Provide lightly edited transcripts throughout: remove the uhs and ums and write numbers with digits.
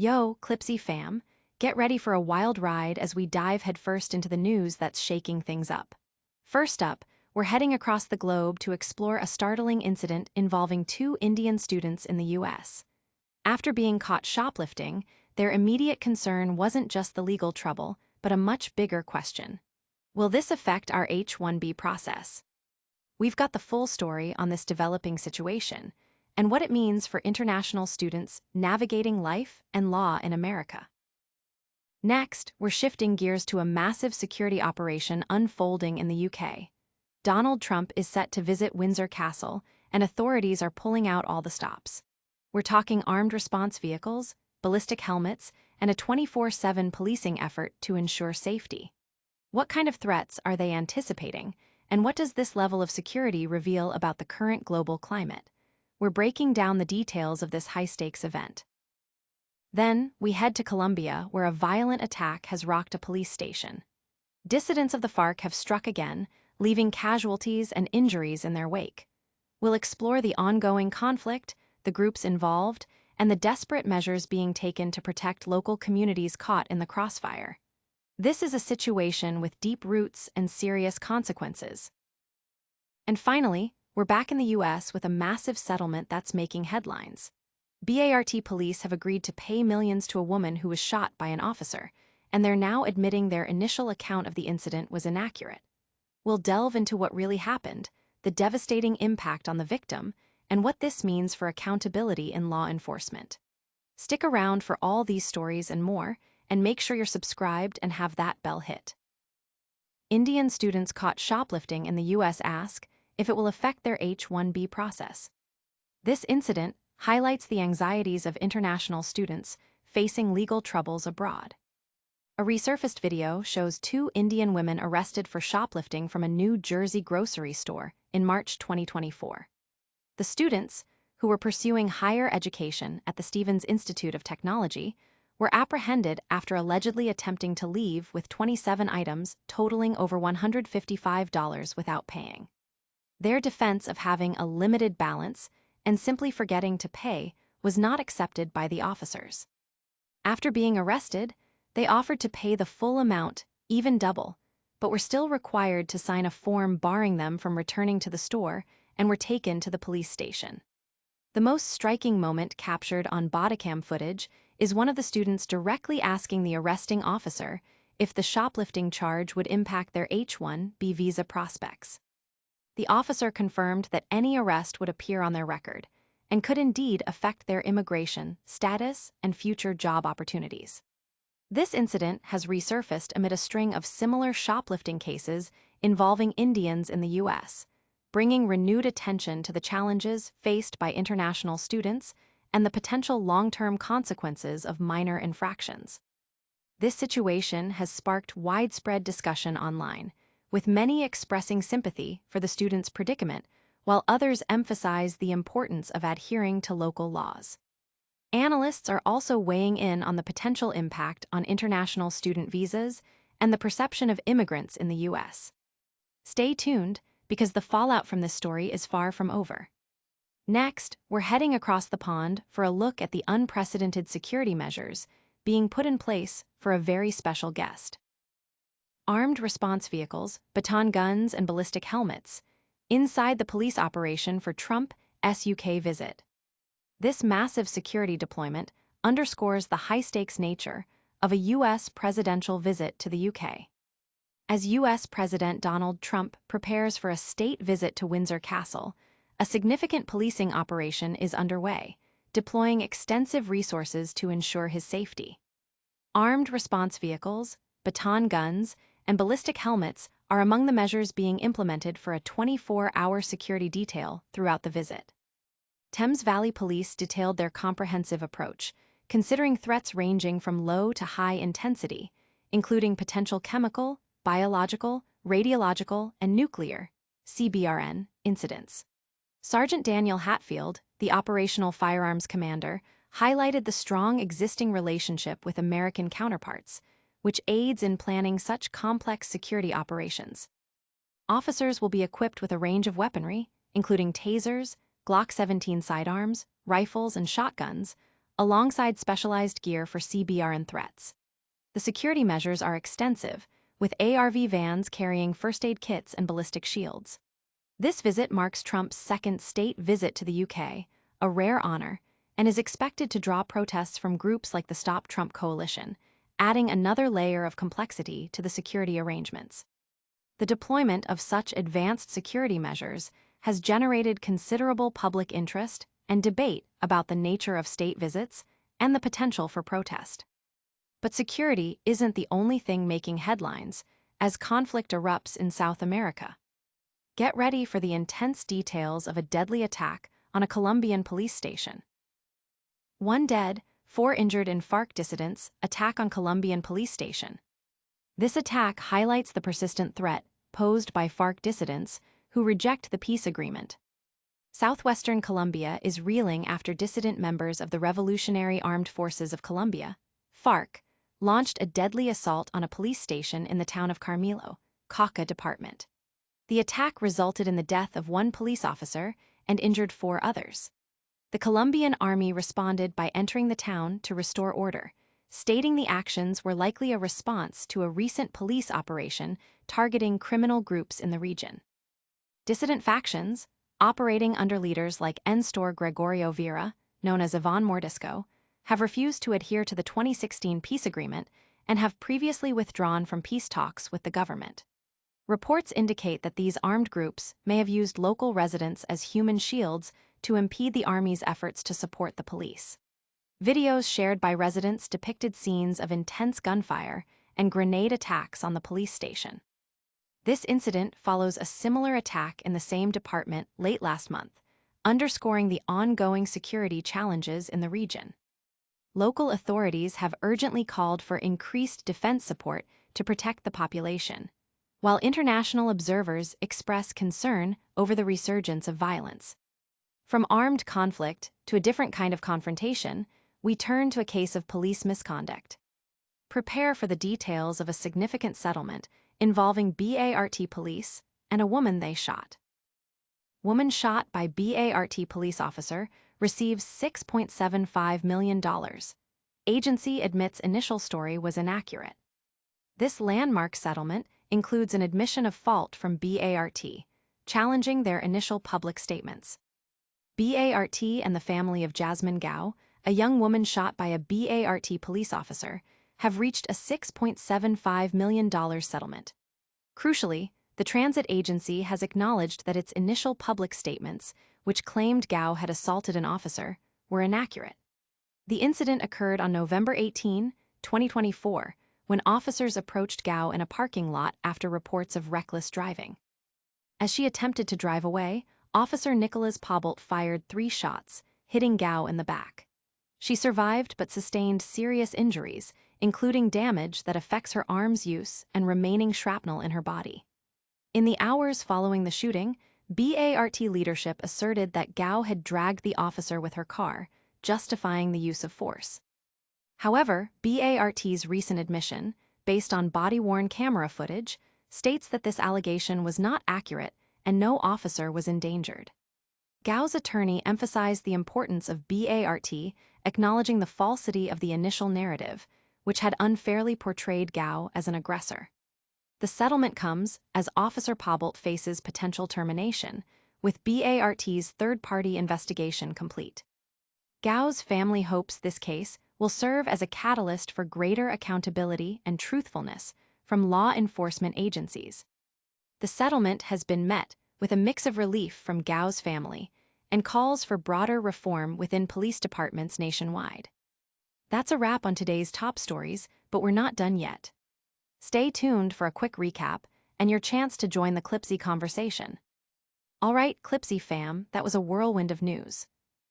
Yo, Clipzy fam, get ready for a wild ride as we dive headfirst into the news that's shaking things up. First up, we're heading across the globe to explore a startling incident involving two Indian students in the US. After being caught shoplifting, their immediate concern wasn't just the legal trouble, but a much bigger question. Will this affect our H-1B process? We've got the full story on this developing situation and what it means for international students navigating life and law in America. Next, we're shifting gears to a massive security operation unfolding in the UK. Donald Trump is set to visit Windsor Castle, and authorities are pulling out all the stops. We're talking armed response vehicles, ballistic helmets, and a 24/7 policing effort to ensure safety. What kind of threats are they anticipating, and what does this level of security reveal about the current global climate? We're breaking down the details of this high-stakes event. Then, we head to Colombia, where a violent attack has rocked a police station. Dissidents of the FARC have struck again, leaving casualties and injuries in their wake. We'll explore the ongoing conflict, the groups involved, and the desperate measures being taken to protect local communities caught in the crossfire. This is a situation with deep roots and serious consequences. And finally, we're back in the US with a massive settlement that's making headlines. BART police have agreed to pay millions to a woman who was shot by an officer, and they're now admitting their initial account of the incident was inaccurate. We'll delve into what really happened, the devastating impact on the victim, and what this means for accountability in law enforcement. Stick around for all these stories and more, and make sure you're subscribed and have that bell hit. Indian students caught shoplifting in the US ask if it will affect their H-1B process. This incident highlights the anxieties of international students facing legal troubles abroad. A resurfaced video shows two Indian women arrested for shoplifting from a New Jersey grocery store in March 2024. The students, who were pursuing higher education at the Stevens Institute of Technology, were apprehended after allegedly attempting to leave with 27 items totaling over $155 without paying. Their defense of having a limited balance and simply forgetting to pay was not accepted by the officers. After being arrested, they offered to pay the full amount, even double, but were still required to sign a form barring them from returning to the store and were taken to the police station. The most striking moment captured on bodycam footage is one of the students directly asking the arresting officer if the shoplifting charge would impact their H-1B visa prospects. The officer confirmed that any arrest would appear on their record and could indeed affect their immigration status and future job opportunities. This incident has resurfaced amid a string of similar shoplifting cases involving Indians in the US, bringing renewed attention to the challenges faced by international students and the potential long-term consequences of minor infractions. This situation has sparked widespread discussion online, with many expressing sympathy for the students' predicament, while others emphasize the importance of adhering to local laws. Analysts are also weighing in on the potential impact on international student visas and the perception of immigrants in the US. Stay tuned, because the fallout from this story is far from over. Next, we're heading across the pond for a look at the unprecedented security measures being put in place for a very special guest. Armed response vehicles, baton guns, and ballistic helmets inside the police operation for Trump's UK visit. This massive security deployment underscores the high-stakes nature of a U.S. presidential visit to the UK. As U.S. President Donald Trump prepares for a state visit to Windsor Castle, a significant policing operation is underway, deploying extensive resources to ensure his safety. Armed response vehicles, baton guns, and ballistic helmets are among the measures being implemented for a 24-hour security detail throughout the visit. Thames Valley Police detailed their comprehensive approach, considering threats ranging from low to high intensity, including potential chemical, biological, radiological, and nuclear (CBRN) incidents. Sergeant Daniel Hatfield, the operational firearms commander, highlighted the strong existing relationship with American counterparts, which aids in planning such complex security operations. Officers will be equipped with a range of weaponry, including tasers, Glock 17 sidearms, rifles, and shotguns, alongside specialized gear for CBR and threats. The security measures are extensive, with ARV vans carrying first aid kits and ballistic shields. This visit marks Trump's second state visit to the UK, a rare honor, and is expected to draw protests from groups like the Stop Trump Coalition, adding another layer of complexity to the security arrangements. The deployment of such advanced security measures has generated considerable public interest and debate about the nature of state visits and the potential for protest. But security isn't the only thing making headlines as conflict erupts in South America. Get ready for the intense details of a deadly attack on a Colombian police station. 1 dead, 4 injured in FARC dissidents attack on Colombian police station. This attack highlights the persistent threat posed by FARC dissidents who reject the peace agreement. Southwestern Colombia is reeling after dissident members of the Revolutionary Armed Forces of Colombia, FARC, launched a deadly assault on a police station in the town of Carmelo, Cauca Department. The attack resulted in the death of 1 police officer and injured 4 others. The Colombian army responded by entering the town to restore order, stating the actions were likely a response to a recent police operation targeting criminal groups in the region. Dissident factions, operating under leaders like Néstor Gregorio Vera, known as Iván Mordisco, have refused to adhere to the 2016 peace agreement and have previously withdrawn from peace talks with the government. Reports indicate that these armed groups may have used local residents as human shields to impede the army's efforts to support the police. Videos shared by residents depicted scenes of intense gunfire and grenade attacks on the police station. This incident follows a similar attack in the same department late last month, underscoring the ongoing security challenges in the region. Local authorities have urgently called for increased defense support to protect the population, while international observers express concern over the resurgence of violence. From armed conflict to a different kind of confrontation, we turn to a case of police misconduct. Prepare for the details of a significant settlement involving BART police and a woman they shot. Woman shot by BART police officer receives $6.75 million. Agency admits initial story was inaccurate. This landmark settlement includes an admission of fault from BART, challenging their initial public statements. BART and the family of Jasmine Gao, a young woman shot by a BART police officer, have reached a $6.75 million settlement. Crucially, the transit agency has acknowledged that its initial public statements, which claimed Gao had assaulted an officer, were inaccurate. The incident occurred on November 18, 2024, when officers approached Gao in a parking lot after reports of reckless driving. As she attempted to drive away, Officer Nicholas Pobalt fired 3 shots, hitting Gao in the back. She survived but sustained serious injuries, including damage that affects her arm's use and remaining shrapnel in her body. In the hours following the shooting, BART leadership asserted that Gao had dragged the officer with her car, justifying the use of force. However, BART's recent admission, based on body-worn camera footage, states that this allegation was not accurate and no officer was endangered. Gao's attorney emphasized the importance of BART acknowledging the falsity of the initial narrative, which had unfairly portrayed Gao as an aggressor. The settlement comes as Officer Pobalt faces potential termination, with BART's third-party investigation complete. Gao's family hopes this case will serve as a catalyst for greater accountability and truthfulness from law enforcement agencies. The settlement has been met with a mix of relief from Gao's family and calls for broader reform within police departments nationwide. That's a wrap on today's top stories, but we're not done yet. Stay tuned for a quick recap and your chance to join the Clipzy conversation. All right, Clipzy fam, that was a whirlwind of news.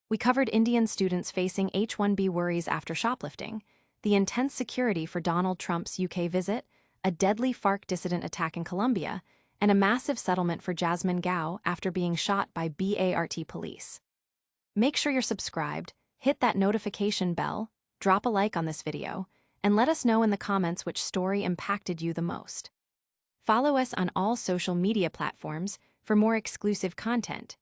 We covered Indian students facing H-1B worries after shoplifting, the intense security for Donald Trump's UK visit, a deadly FARC dissident attack in Colombia, and a massive settlement for Jasmine Gao after being shot by BART police. Make sure you're subscribed, hit that notification bell, drop a like on this video, and let us know in the comments which story impacted you the most. Follow us on all social media platforms for more exclusive content,